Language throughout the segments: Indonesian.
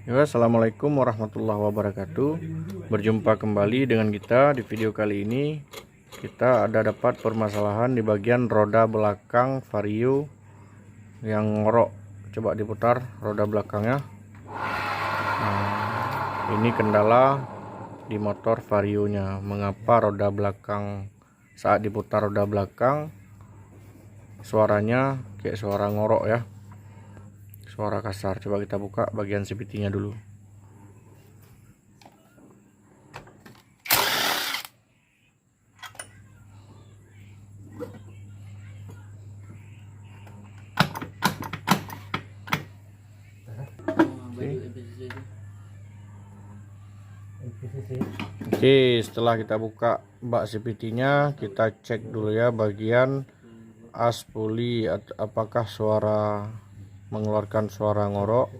Ya, assalamualaikum warahmatullahi wabarakatuh. Berjumpa kembali dengan kita di video kali ini. Kita ada dapat permasalahan di bagian roda belakang Vario yang ngorok. Coba diputar roda belakangnya. Ini kendala di motor Vario-nya. Mengapa roda belakang saat diputar roda belakang suaranya kayak suara ngorok ya? Suara kasar. Coba kita buka bagian CVT-nya dulu. Oke, setelah kita buka bak CVT-nya, kita cek dulu ya bagian as puli, apakah suara mengeluarkan suara ngorok,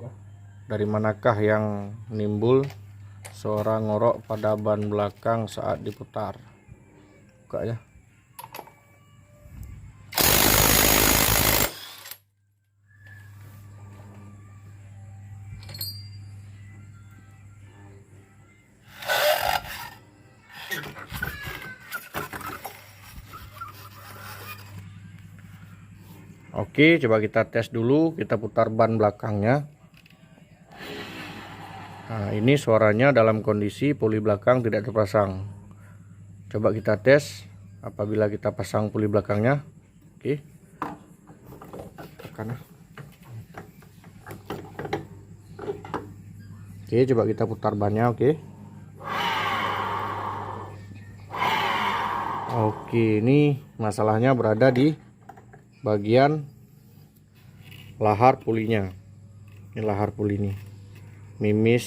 dari manakah yang nimbul suara ngorok pada ban belakang saat diputar. Buka ya. Oke, coba kita tes dulu, kita putar ban belakangnya. Nah, ini suaranya dalam kondisi puli belakang tidak terpasang. Coba kita tes apabila kita pasang puli belakangnya. Oke. Tekan. Oke, coba kita putar bannya. Oke, ini masalahnya berada di bagian lahar pulinya. Ini lahar puli ini, mimis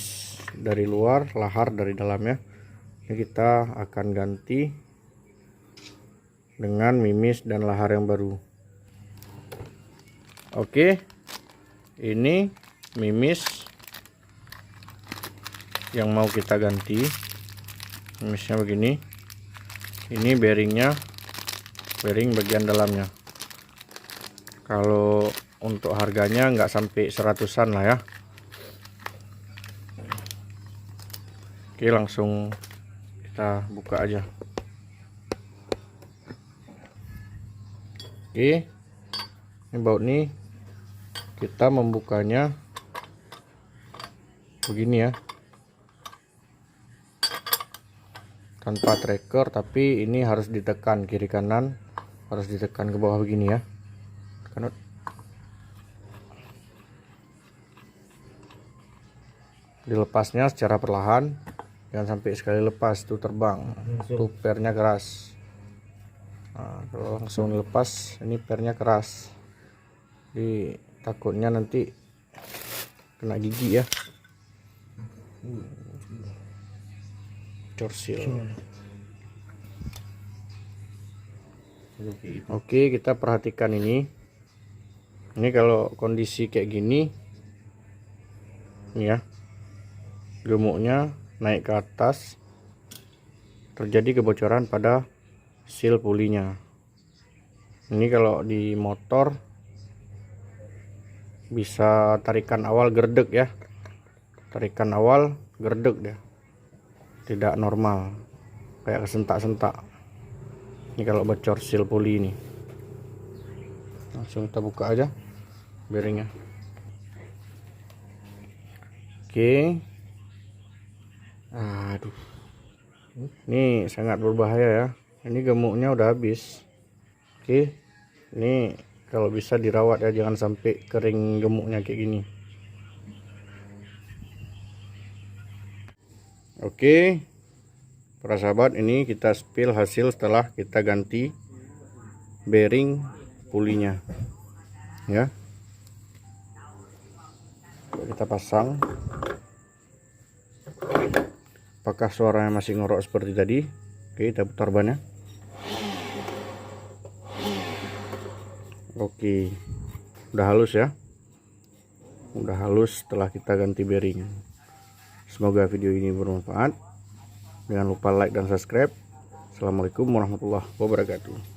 dari luar, lahar dari dalamnya. Ini kita akan ganti dengan mimis dan lahar yang baru. Oke, ini mimis yang mau kita ganti. Mimisnya begini. Ini bearingnya, bearing bagian dalamnya. Kalau untuk harganya nggak sampai 100-an lah ya. Oke, langsung kita buka aja. Oke, ini baut nih, kita membukanya begini ya, tanpa tracker, tapi ini harus ditekan kiri kanan, harus ditekan ke bawah begini ya. Tekan. Dilepasnya secara perlahan, jangan sampai sekali lepas tuh terbang, tuh pernya keras. Nah, kalau langsung lepas ini pernya keras, jadi takutnya nanti kena gigi ya. Corsil. Oke, kita perhatikan ini kalau kondisi kayak gini ya, gemuknya naik ke atas, terjadi kebocoran pada seal pulinya. Ini kalau di motor bisa tarikan awal gerdek ya, tarikan awal gerdek dia, tidak normal, kayak kesentak-sentak. Ini kalau bocor seal puli ini. Langsung kita buka aja bearingnya. Oke. Aduh, ini sangat berbahaya ya. Ini gemuknya udah habis. Oke, ini kalau bisa dirawat ya, jangan sampai kering gemuknya kayak gini. Oke, para sahabat, ini kita spill hasil setelah kita ganti bearing pulinya ya. Kita pasang. Apakah suaranya masih ngorok seperti tadi? Oke, kita putar bannya. Oke, udah halus ya, udah halus setelah kita ganti bearing. Semoga video ini bermanfaat. Jangan lupa like dan subscribe. Assalamualaikum warahmatullahi wabarakatuh.